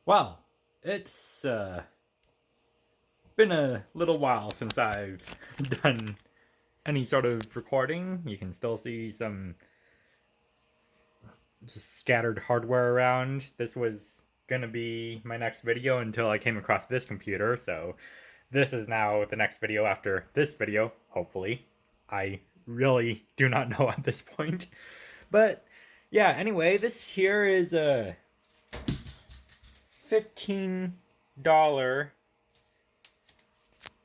Well, it's been a little while since I've done any sort of recording. You can still see some just scattered hardware around. This was gonna be my next video until I came across this computer, so this is now the next video after this video, hopefully. I really do not know at this point. But yeah, anyway, this here is a $15,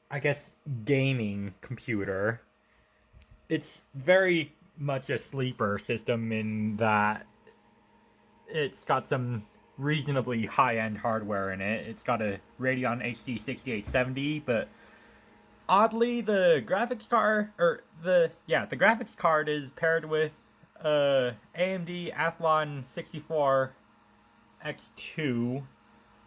I guess, gaming computer. It's very much a sleeper system in that it's got some reasonably high-end hardware in it. It's got a Radeon HD 6870, but oddly the graphics card the graphics card is paired with AMD Athlon 64X2,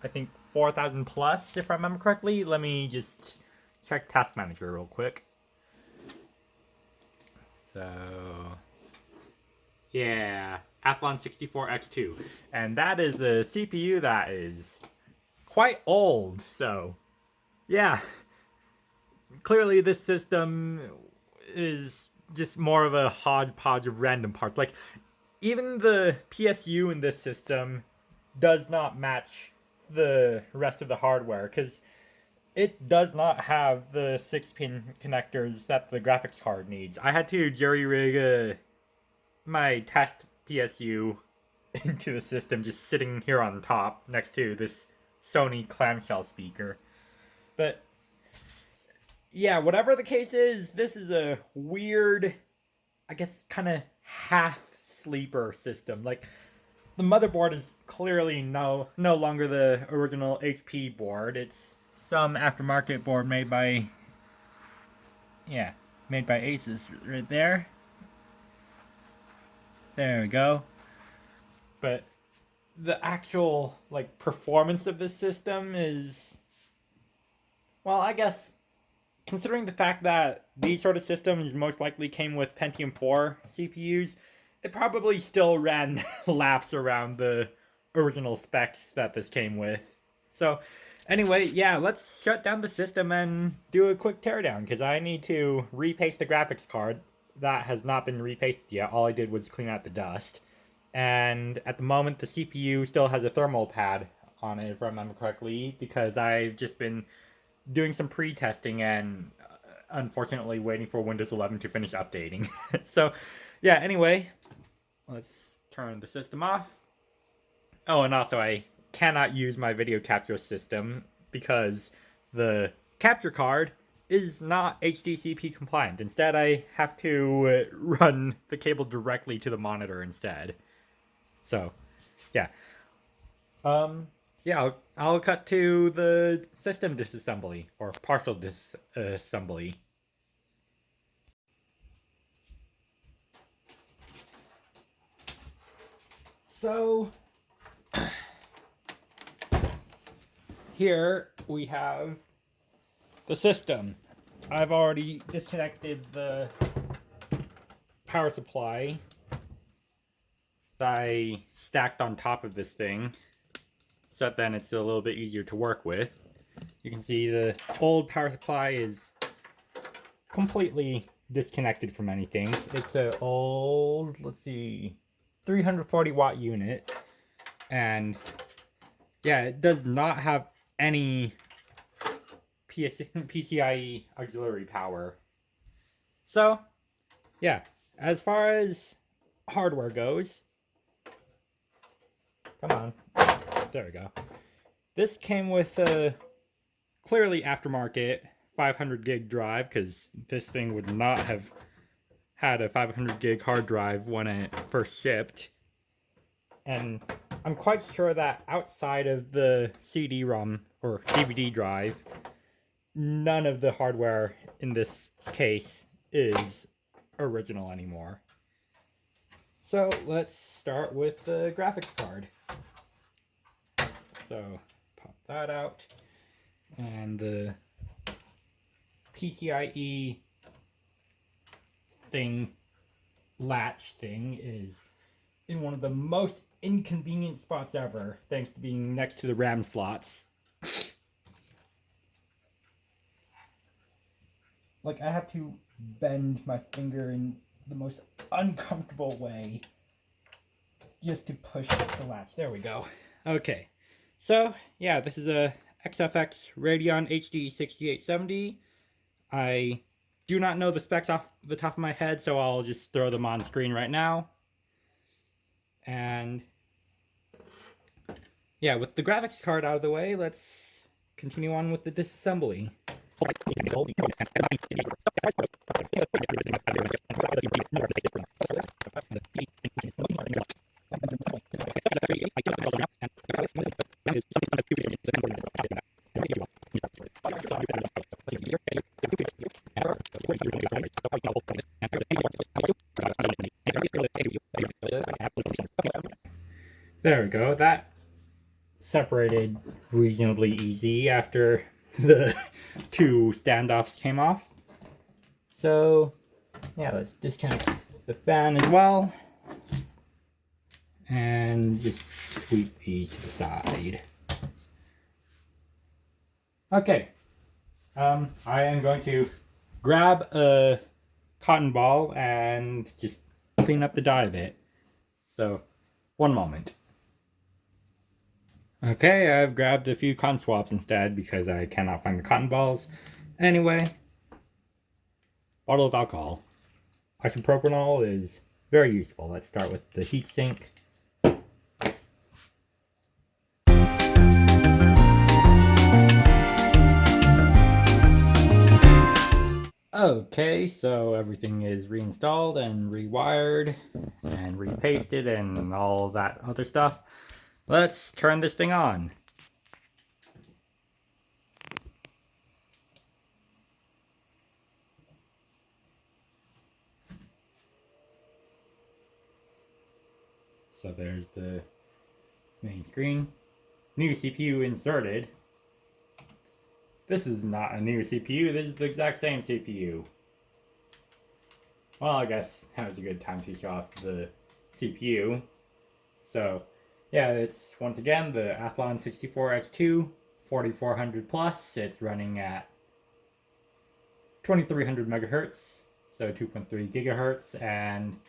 I think 4000 plus if I remember correctly. Let me just check Task Manager real quick. So yeah, Athlon 64X2, and that is a CPU that is quite old. So yeah, clearly this system is just more of a hodgepodge of random parts. Like, even the PSU in this system does not match the rest of the hardware, because it does not have the 6-pin connectors that the graphics card needs. I had to jerry-rig my test PSU into the system, just sitting here on top next to this Sony clamshell speaker. But yeah, whatever the case is, this is a weird, I guess, kind of half sleeper system. Like, the motherboard is clearly no longer the original HP board. It's some aftermarket board made by Asus right there. There we go. But the actual, like, performance of this system is, well, I guess, considering the fact that these sort of systems most likely came with Pentium 4 CPUs, it probably still ran laps around the original specs that this came with. So anyway, yeah, let's shut down the system and do a quick teardown, because I need to repaste the graphics card. That has not been repasted yet. All I did was clean out the dust. And at the moment, the CPU still has a thermal pad on it, if I remember correctly, because I've just been doing some pre-testing and unfortunately waiting for Windows 11 to finish updating. So yeah, anyway, let's turn the system off. Oh, and also I cannot use my video capture system because the capture card is not HDCP compliant. Instead, I have to run the cable directly to the monitor instead. So yeah. Yeah, I'll cut to the system disassembly, or partial disassembly. So, here we have the system. I've already disconnected the power supply that I stacked on top of this thing, so then it's a little bit easier to work with. You can see the old power supply is completely disconnected from anything. It's an old, 340 watt unit, and yeah, it does not have any PCIe auxiliary power. So yeah, as far as hardware goes, come on, there we go. This came with a clearly aftermarket 500 gig drive, because this thing would not have had a 500 gig hard drive when it first shipped. And I'm quite sure that outside of the CD-ROM or DVD drive, none of the hardware in this case is original anymore. So let's start with the graphics card. So pop that out, and the PCIe latch thing is in one of the most inconvenient spots ever, thanks to being next to the RAM slots. Like, I have to bend my finger in the most uncomfortable way just to push the latch. There we go. Okay. So, yeah, this is a XFX Radeon HD 6870. I do not know the specs off the top of my head, so I'll just throw them on screen right now. And yeah, with the graphics card out of the way, let's continue on with the disassembly. There we go. That separated reasonably easy after the two standoffs came off. So yeah, let's disconnect the fan as well and just sweep these to the side. Okay, I am going to grab a cotton ball and just clean up the dye a bit. So, one moment. Okay, I've grabbed a few cotton swabs instead because I cannot find the cotton balls. Anyway, bottle of alcohol. Isopropanol is very useful. Let's start with the heatsink. Okay, so everything is reinstalled and rewired and repasted and all that other stuff. Let's turn this thing on. So there's the main screen. New CPU inserted. This is not a new CPU, this is the exact same CPU. Well, I guess that was a good time to show off the CPU. So, yeah, it's once again the Athlon 64X2 4400 plus. It's running at 2300 megahertz, so 2.3 gigahertz, and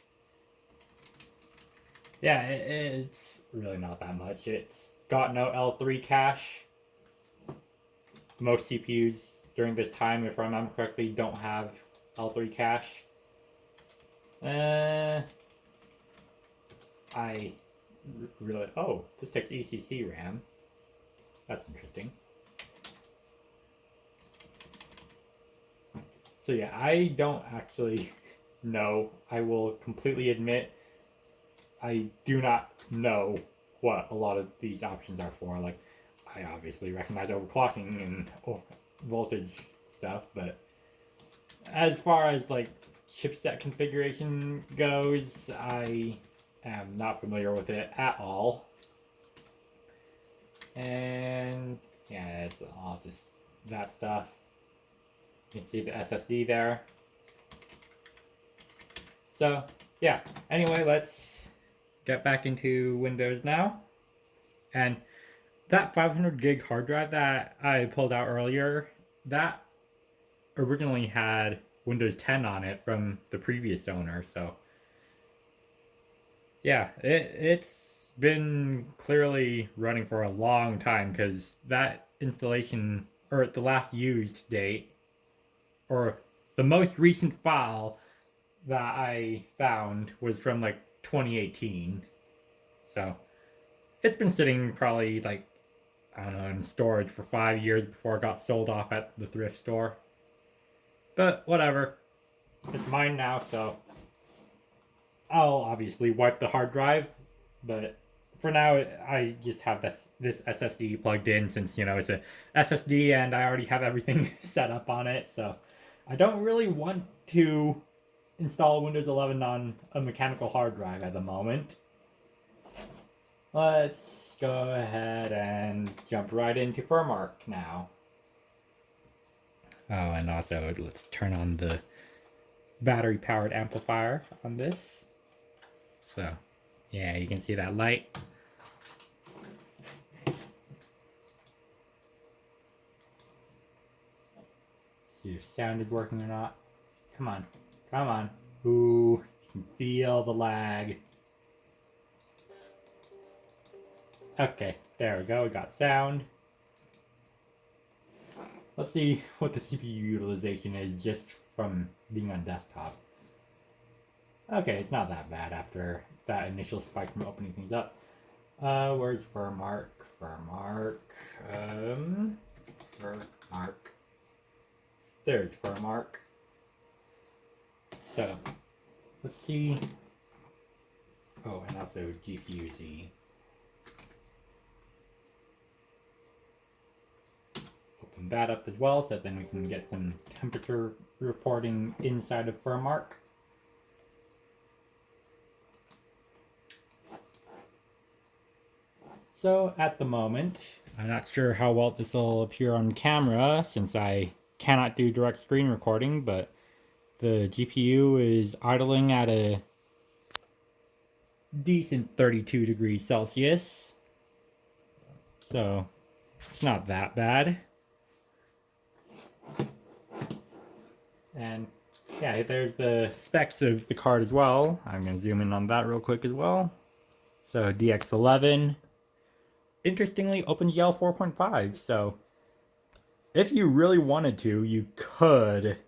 yeah, it's really not that much. It's got no L3 cache. Most CPUs during this time, if I remember correctly, don't have L3 cache. I really... Oh, this takes ECC RAM. That's interesting. So yeah, I don't actually know. I will completely admit I do not know what a lot of these options are for. Like, I obviously recognize overclocking and voltage stuff, but as far as like chipset configuration goes, I am not familiar with it at all. And yeah, it's all just that stuff. You can see the SSD there. So yeah, anyway, let's get back into Windows now. And that 500 gig hard drive that I pulled out earlier, that originally had Windows 10 on it from the previous owner. So yeah, it's been clearly running for a long time, because that installation, or the last used date, or the most recent file that I found was from like 2018. So it's been sitting probably like, I don't know, in storage for 5 years before it got sold off at the thrift store. But whatever. It's mine now, so I'll obviously wipe the hard drive. But for now, I just have this SSD plugged in, since, you know, it's a SSD and I already have everything set up on it. So I don't really want to install Windows 11 on a mechanical hard drive at the moment. Let's go ahead and jump right into Furmark now. Oh, and also let's turn on the battery-powered amplifier on this. So, Yeah, you can see that light. See if sound is working or not. Come on. Come on. Ooh, you can feel the lag. Okay, there we go. We got sound. Let's see what the CPU utilization is just from being on desktop. Okay, it's not that bad after that initial spike from opening things up. Where's Furmark? Furmark. There's Furmark. So, let's see. Oh, and also GPU-Z. Open that up as well, so then we can get some temperature reporting inside of Furmark. So at the moment, I'm not sure how well this will appear on camera since I cannot do direct screen recording, but the GPU is idling at a decent 32 degrees Celsius. So it's not that bad. And yeah, there's the specs of the card as well. I'm going to zoom in on that real quick as well. So DX11. Interestingly, OpenGL 4.5, so if you really wanted to, you could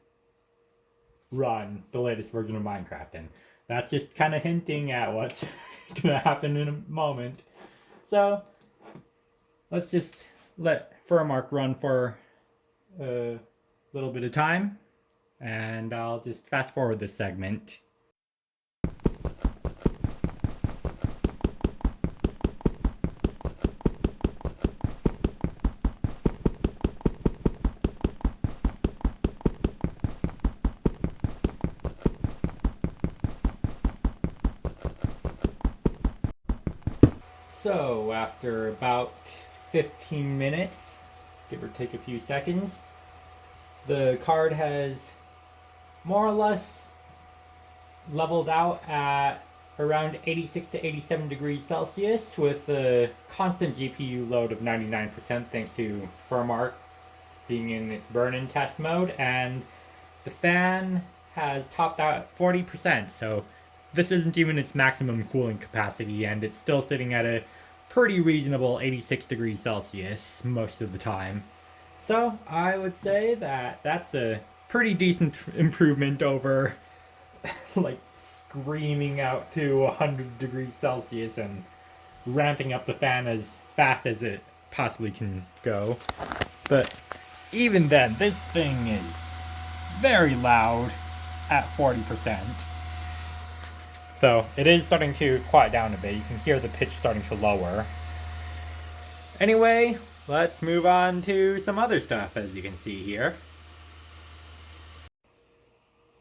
run the latest version of Minecraft, and that's just kind of hinting at what's going to happen in a moment. So let's just let Furmark run for a little bit of time, and I'll just fast forward this segment. So after about 15 minutes, give or take a few seconds, the card has more or less leveled out at around 86 to 87 degrees Celsius with a constant GPU load of 99% thanks to Furmark being in its burn-in test mode, and the fan has topped out at 40%, so this isn't even its maximum cooling capacity, and it's still sitting at a pretty reasonable 86 degrees Celsius most of the time. So I would say that that's a pretty decent improvement over like screaming out to 100 degrees Celsius and ramping up the fan as fast as it possibly can go. But even then, this thing is very loud at 40%. Though it is starting to quiet down a bit. You can hear the pitch starting to lower. Anyway, let's move on to some other stuff, as you can see here.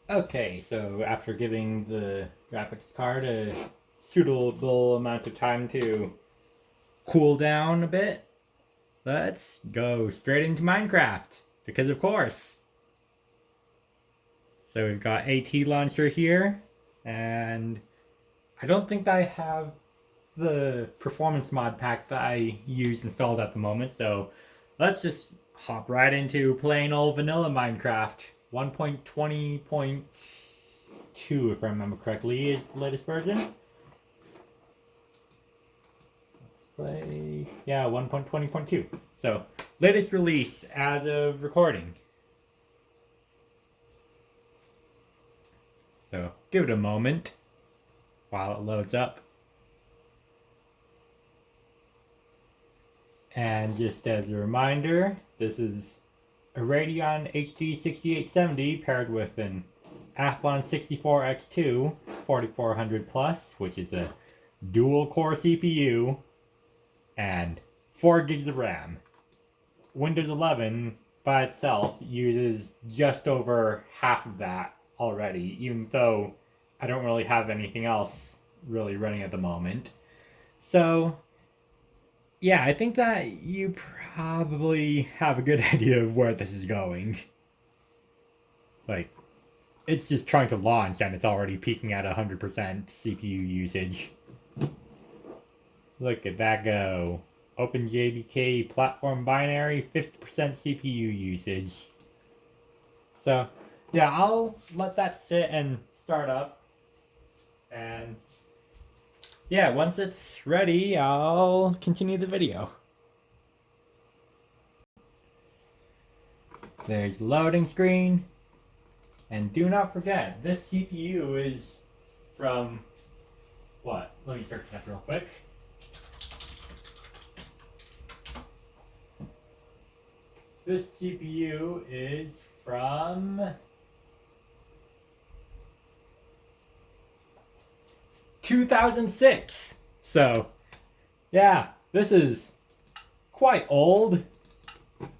Okay, so after giving the graphics card a suitable amount of time to cool down a bit, let's go straight into Minecraft, because of course. So we've got AT Launcher here, and I don't think I have the performance mod pack that I use installed at the moment, so let's just hop right into plain old vanilla Minecraft. 1.20.2, if I remember correctly, is the latest version. Let's play. Yeah, 1.20.2. So, latest release as of recording. So, give it a moment while it loads up. And just as a reminder, this is a Radeon HD 6870 paired with an Athlon 64X2 4400 Plus, which is a dual core CPU, and 4 gigs of RAM. Windows 11 by itself uses just over half of that already, even though I don't really have anything else really running at the moment. So yeah, I think that you probably have a good idea of where this is going. Like, it's just trying to launch and it's already peaking at 100% CPU usage. Look at that go. OpenJDK platform binary, 50% CPU usage. So, yeah, I'll let that sit and start up. And yeah, once it's ready, I'll continue the video. There's the loading screen. And do not forget, this CPU is from what? Let me search that real quick. This CPU is from 2006. So, yeah, this is quite old.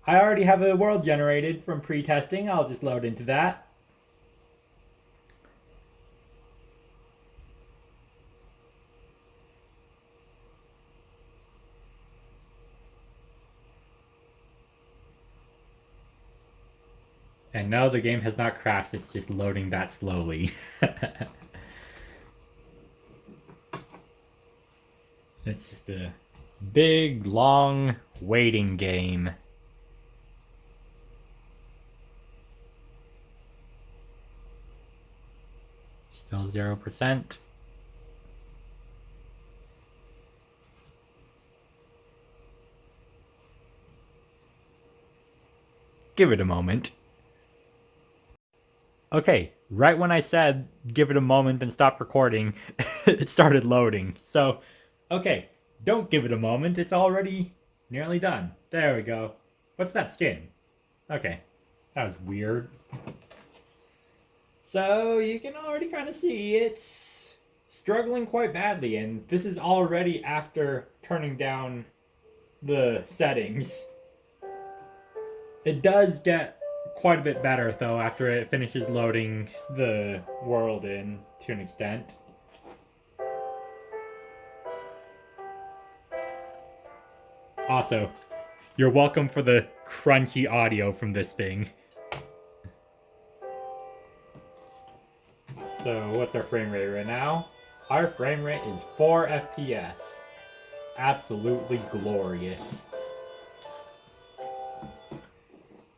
I already have a world generated from pre-testing. I'll just load into that. And no, the game has not crashed. It's just loading that slowly. It's just a big, long waiting game. Still 0%. Give it a moment. Okay, right when I said give it a moment and stop recording, it started loading. So, okay, don't give it a moment. It's already nearly done. There we go. What's that skin? Okay, that was weird. So, you can already kind of see it's struggling quite badly, and this is already after turning down the settings. It does get quite a bit better though after it finishes loading the world in to an extent. Also, you're welcome for the crunchy audio from this thing. So what's our frame rate right now? Our frame rate is 4 FPS. Absolutely glorious.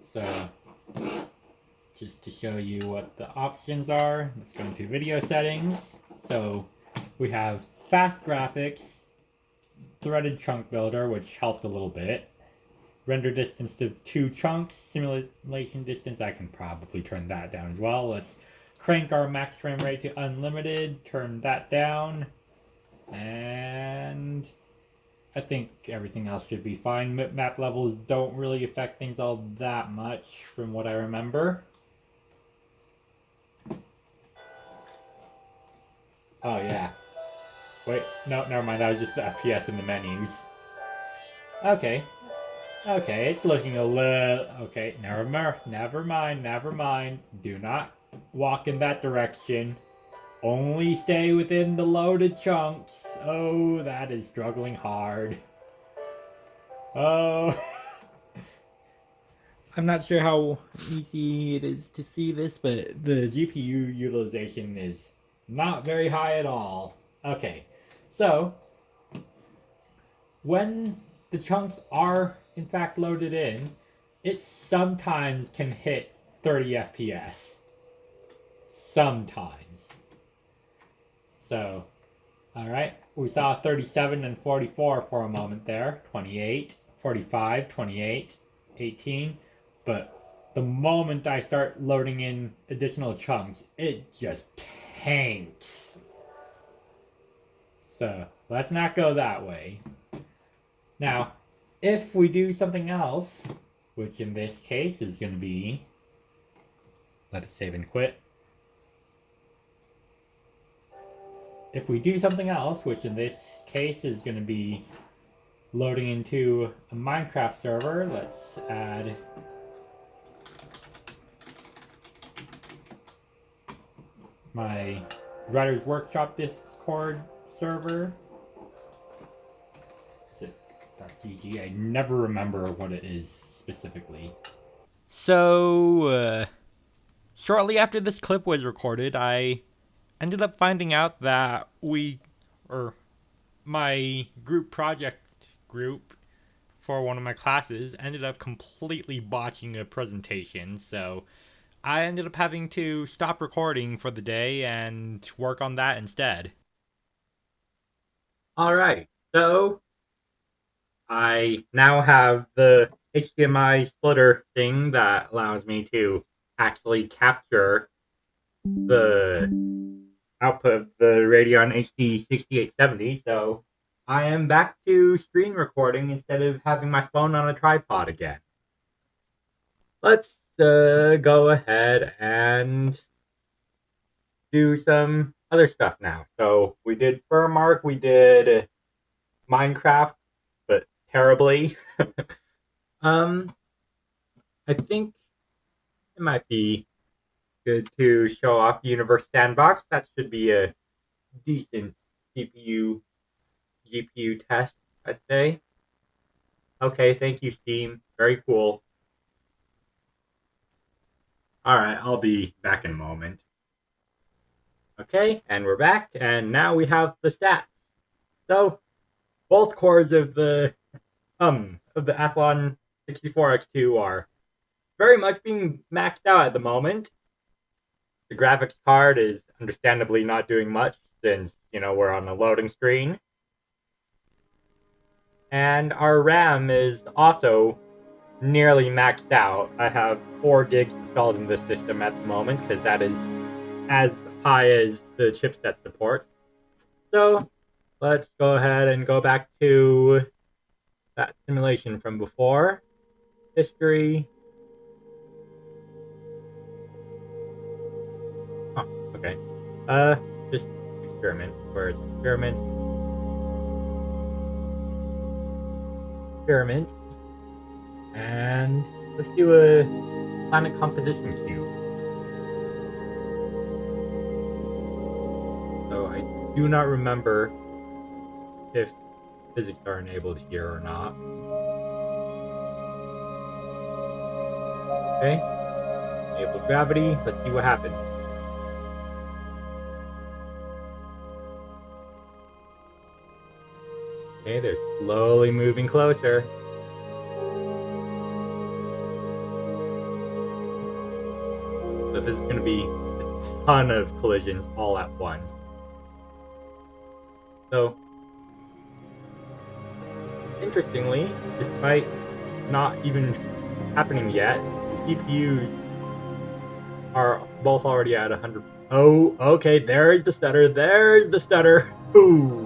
So just to show you what the options are, let's go into video settings. So we have fast graphics, threaded chunk builder, which helps a little bit. Render distance to 2 chunks, simulation distance, I can probably turn that down as well. Let's crank our max frame rate to unlimited, turn that down, and I think everything else should be fine. Map levels don't really affect things all that much from what I remember. Oh yeah. Wait, no, never mind. That was just the FPS in the menus. Okay. Okay, it's looking a little... Okay, never mind. Do not walk in that direction. Only stay within the loaded chunks. Oh, that is struggling hard. Oh. I'm not sure how easy it is to see this, but the GPU utilization is not very high at all. Okay, so when the chunks are in fact loaded in, it sometimes can hit 30 FPS. Sometimes. So, alright, we saw 37 and 44 for a moment there. 28, 45, 28, 18. But the moment I start loading in additional chunks, it just tanks. So, let's not go that way. Now, if we do something else, which in this case is going to be... Let us save and quit. If we do something else, which in this case is going to be loading into a Minecraft server, let's add my Writer's Workshop Discord server. Is it .gg? I never remember what it is specifically. So, shortly after this clip was recorded, I ended up finding out that my group project group for one of my classes ended up completely botching a presentation, so I ended up having to stop recording for the day and work on that instead. All right, so I now have the HDMI splitter thing that allows me to actually capture the output of the Radeon HD 6870. So I am back to screen recording instead of having my phone on a tripod again. Let's go ahead and do some other stuff now. So we did Furmark, we did Minecraft, but terribly. um, I think it might be good to show off Universe Sandbox. That should be a decent CPU GPU test, I'd say. Okay, thank you, Steam. Very cool. All right, I'll be back in a moment. Okay, and we're back, and now we have the stats. So both cores of the Athlon 64X2 are very much being maxed out at the moment. The graphics card is understandably not doing much since, we're on a loading screen. And our RAM is also nearly maxed out. I have 4 gigs installed in this system at the moment because that is as high as the chipset supports. So let's go ahead and go back to that simulation from before. History. Oh, okay. Just experiment. Where's experiments? Experiments. And let's do a planet composition cube. So I do not remember if physics are enabled here or not. Okay. Enable gravity. Let's see what happens. Okay, they're slowly moving closer. So this is going to be a ton of collisions all at once. So, interestingly, despite not even happening yet, the CPUs are both already at 100. Oh, okay, there's the stutter. There's the stutter. Ooh.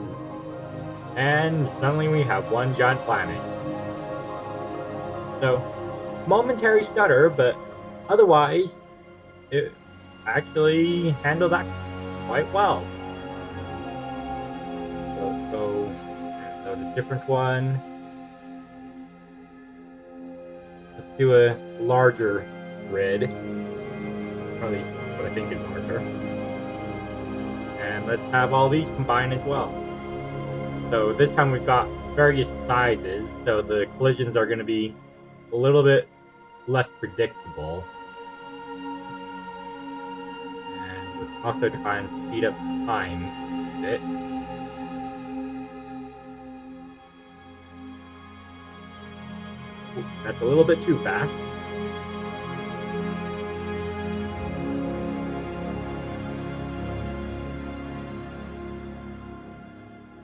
And suddenly we have one giant planet. So, momentary stutter, but otherwise, it actually handled that quite well. So let's go and load a different one. Let's do a larger grid, or at least what I think is larger. And let's have all these combine as well. So this time we've got various sizes, so the collisions are going to be a little bit less predictable. And let's also try and speed up time a bit. Ooh, that's a little bit too fast.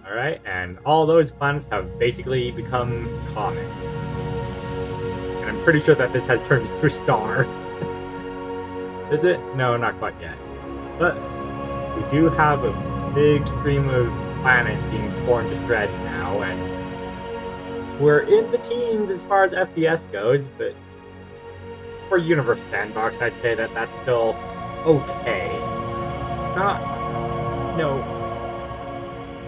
Alright, and all those planets have basically become common. And I'm pretty sure that this has turned into a star. Is it? No, not quite yet. But we do have a big stream of planets being torn to shreds now, and we're in the teens as far as FPS goes, but for Universe Sandbox, I'd say that that's still okay. Not,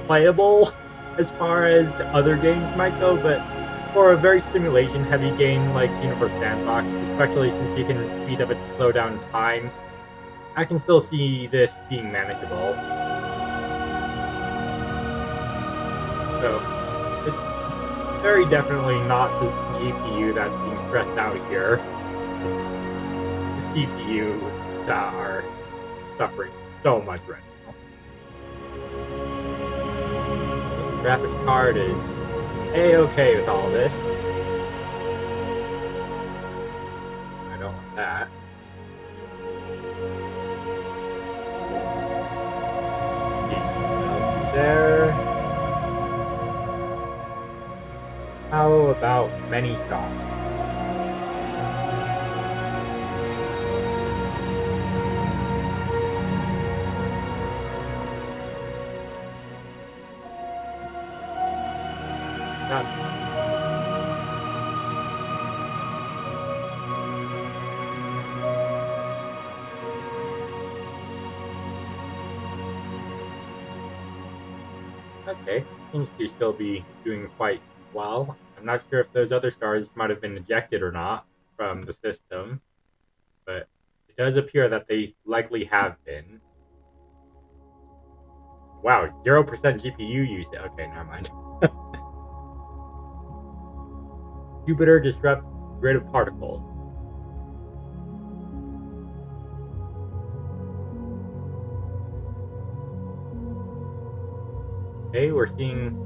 playable as far as other games might go, but for a very simulation-heavy game like Universe Sandbox, especially since you can speed up and slow down time, I can still see this being manageable. So, it's very definitely not the GPU that's being stressed out here. It's the CPU that are suffering so much right now. graphics card is A-okay with all this. I don't want that. There. How about many stars? Okay, seems to still be doing quite well. I'm not sure if those other stars might have been ejected or not from the system, but it does appear that they likely have been. Wow, 0% GPU usage. Okay, never mind. Jupiter disrupts grid of particles. Okay, we're seeing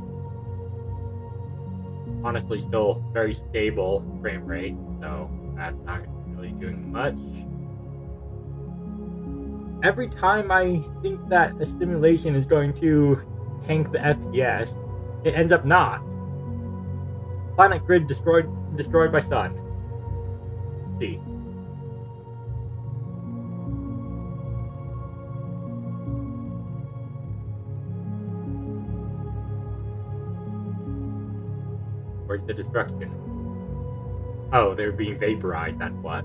honestly still very stable frame rate, so that's not really doing much. Every time I think that a simulation is going to tank the FPS, it ends up not. Planet grid destroyed by sun. Let's see. Where's the destruction? Oh, they're being vaporized, that's what.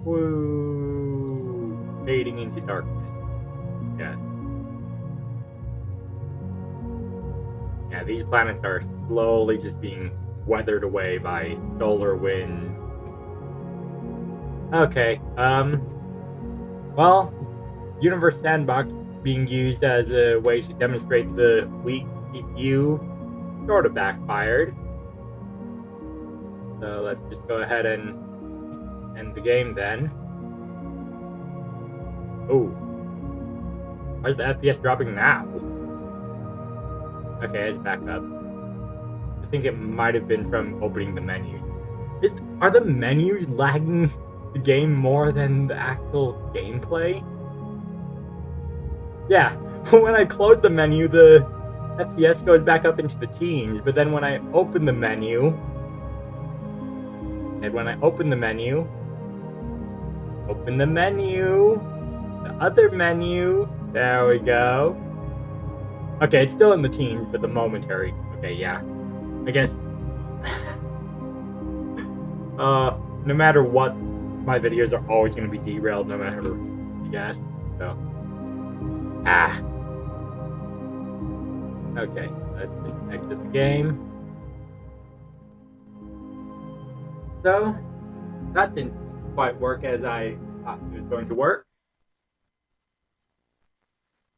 Woo! Fading into darkness. Yes. Yeah, these planets are slowly just being weathered away by solar winds. Okay, well, Universe Sandbox being used as a way to demonstrate the weak CPU sort of backfired. So let's just go ahead and end the game then. Oh, why's the FPS dropping now? Okay, it's back up. I think it might have been from opening the menus. Are the menus lagging the game more than the actual gameplay? Yeah, when I close the menu, the FPS goes back up into the teens, but then when I open the menu, the other menu, there we go. Okay, it's still in the teens, but the momentary. Okay, yeah. I guess no matter what, my videos are always going to be derailed no matter, I guess. So, okay, let's just exit the game. So, that didn't quite work as I thought it was going to work.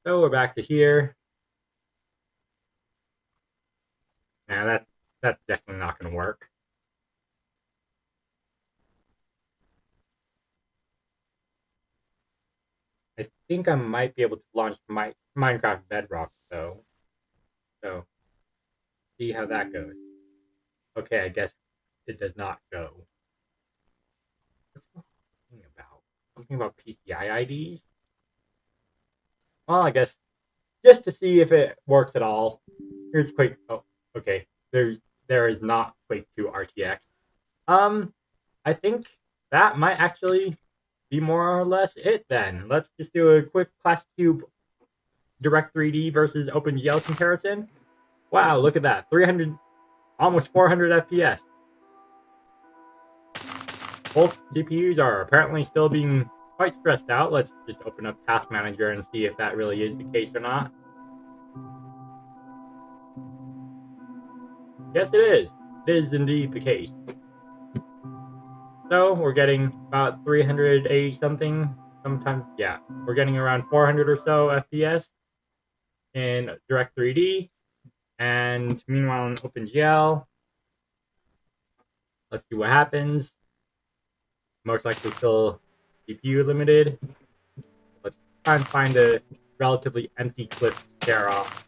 So we're back to here. Now that's definitely not going to work. I think I might be able to launch my Minecraft Bedrock though. So see how that goes. Okay, I guess it does not go. What's it about? Something about PCIe IDs? Well, I guess just to see if it works at all. Here's Quake. Oh, okay. There is not Quake 2 RTX. I think that might actually be more or less it then. Let's just do a quick ClassiCube Direct 3D versus OpenGL comparison. Wow, look at that. 300, almost 400 FPS. Both CPUs are apparently still being quite stressed out. Let's just open up Task Manager and see if that really is the case or not. Yes, it is. It is indeed the case. So we're getting about 380 something. Sometimes, yeah, we're getting around 400 or so FPS in Direct 3D. And meanwhile, in OpenGL, let's see what happens. Most likely still GPU limited. Let's try and find a relatively empty clip stare off.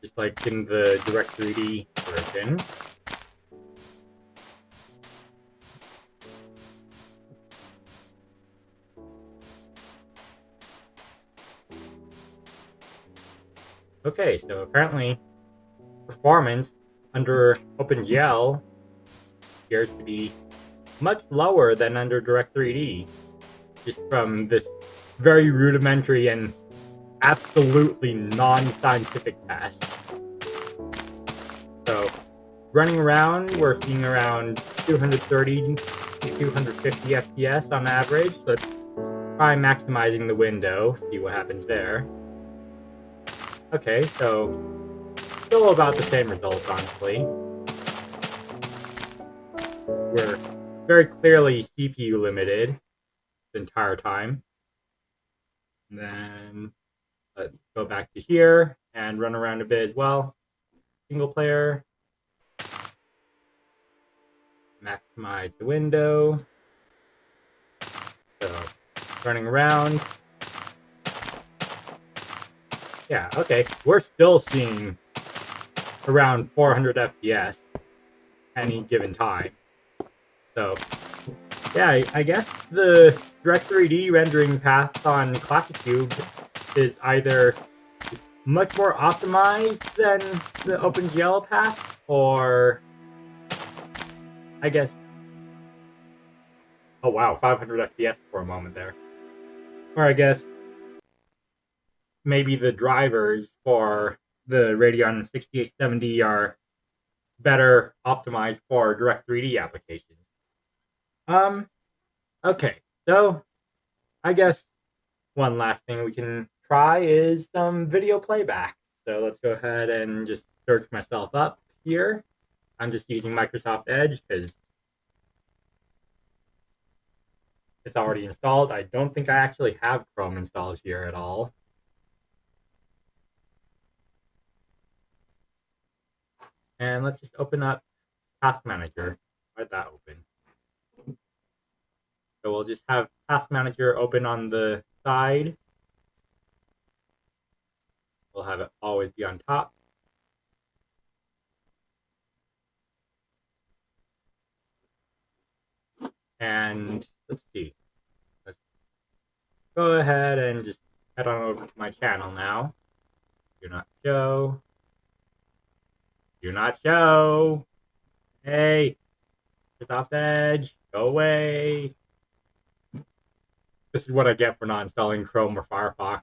Just like in the Direct3D version. Okay, so apparently performance under OpenGL appears to be much lower than under Direct3D, just from this very rudimentary and absolutely non-scientific test. So, running around, we're seeing around 230 to 250 FPS on average. Let's try maximizing the window, see what happens there. Okay, so still about the same results, honestly. We're very clearly CPU limited the entire time. And then let's go back to here and run around a bit as well. Single player. Maximize the window. So running around. Yeah, okay. We're still seeing around 400 FPS any given time. So, yeah, I guess the Direct3D rendering path on ClassiCube is either much more optimized than the OpenGL path, or I guess... Oh wow, 500 FPS for a moment there. Or I guess maybe the drivers for the Radeon 6870 are better optimized for Direct3D applications. Okay, so I guess one last thing we can try is some video playback. So let's go ahead and just search myself up here. I'm just using Microsoft Edge because it's already installed. I don't think I actually have Chrome installed here at all. And let's just open up Task Manager. Why'd that open? So we'll just have Task Manager open on the side. We'll have it always be on top. And let's see. Let's go ahead and just head on over to my channel now. Do not show. Do not show. Hey, Microsoft Edge, go away. This is what I get for not installing Chrome or Firefox.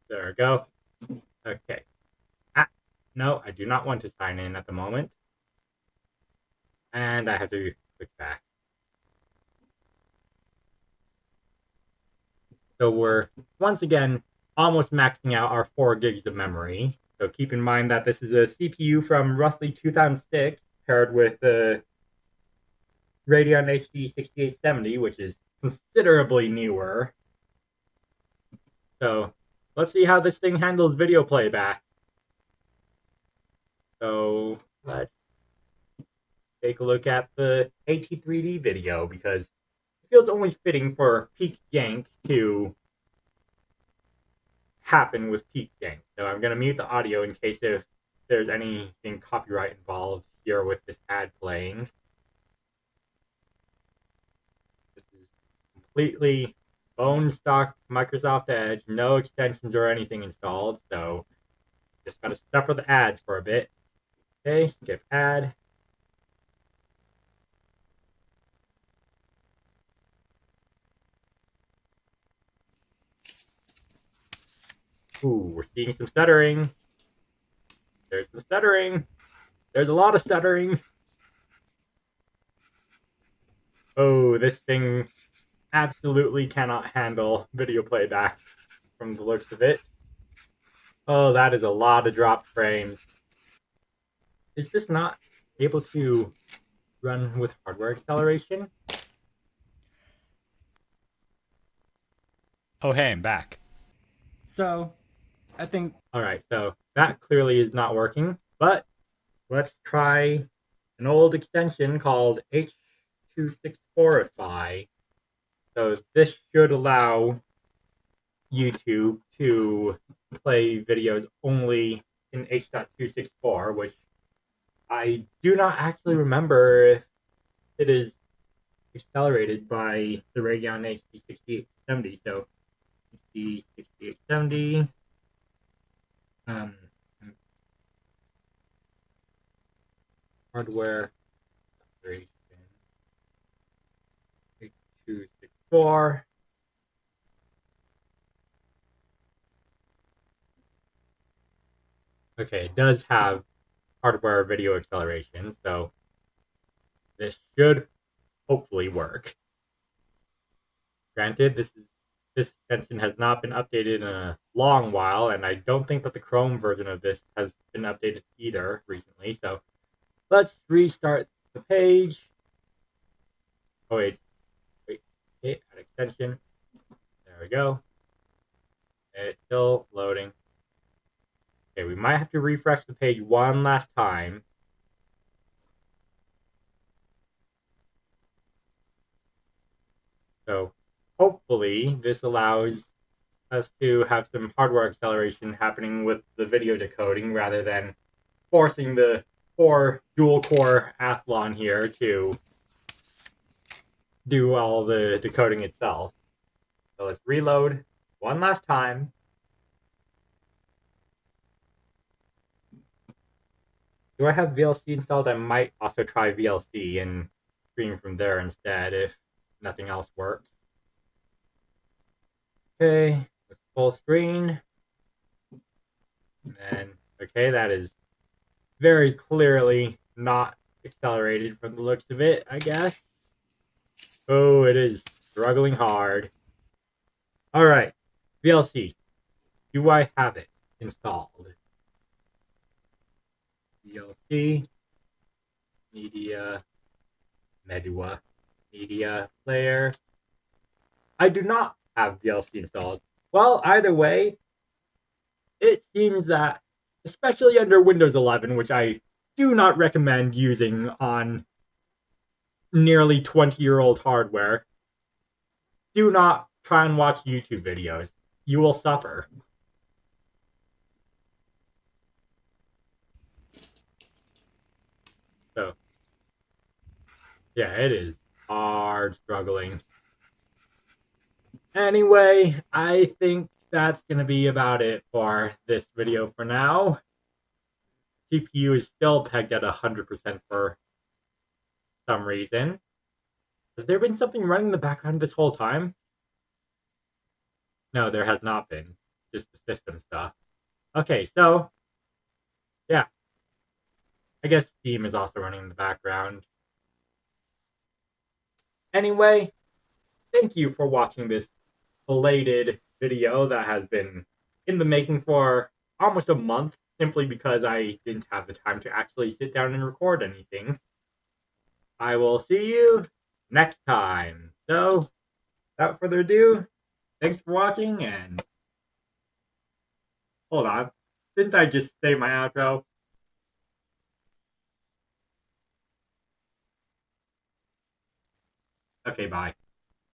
There we go. Okay. No, I do not want to sign in at the moment. And I have to click back. So we're, once again, almost maxing out our 4 gigs of memory. So keep in mind that this is a CPU from roughly 2006 paired with the Radeon HD 6870, which is considerably newer. So let's see how this thing handles video playback. So let's take a look at the AT3D video, because it feels only fitting for peak jank to happen with peak jank. So I'm going to mute the audio in case if there's anything copyright involved here with this ad playing. This is completely bone stock Microsoft Edge, no extensions or anything installed, so just got to suffer the ads for a bit. Okay, skip ad. Ooh, we're seeing some stuttering. There's some stuttering. There's a lot of stuttering. Oh, this thing absolutely cannot handle video playback from the looks of it. Oh, that is a lot of dropped frames. Is this not able to run with hardware acceleration? Oh, hey, I'm back. So, I think... Alright, so that clearly is not working, but let's try an old extension called H264ify. So this should allow YouTube to play videos only in H.264, which I do not actually remember if it is accelerated by the Radeon HD6870. So HD6870, um, hardware acceleration, H.264. Okay, it does have hardware video acceleration, so this should hopefully work. Granted, this extension has not been updated in a long while, and I don't think that the Chrome version of this has been updated either recently. So let's restart the page. Oh wait, okay, add extension. There we go. It's still loading. Okay, we might have to refresh the page one last time. So hopefully this allows us to have some hardware acceleration happening with the video decoding rather than forcing the poor dual-core Athlon here to do all the decoding itself. So let's reload one last time. Do I have VLC installed? I might also try VLC and stream from there instead if nothing else works. Okay, let's full screen. And then, okay, that is very clearly not accelerated from the looks of it, I guess. Oh, it is struggling hard. All right, VLC. Do I have it installed? VLC, media player. I do not have VLC installed. Well, either way, it seems that, especially under Windows 11, which I do not recommend using on nearly 20-year-old hardware, do not try and watch YouTube videos. You will suffer. So, yeah, it is hard struggling. Anyway, I think that's going to be about it for this video for now. CPU is still pegged at 100% for some reason. Has there been something running in the background this whole time? No, there has not been. Just the system stuff. Okay, so, yeah. I guess Steam is also running in the background. Anyway, thank you for watching this belated video that has been in the making for almost a month, simply because I didn't have the time to actually sit down and record anything. I will see you next time. So, without further ado, thanks for watching, and hold on. Didn't I just say my outro? Okay, bye.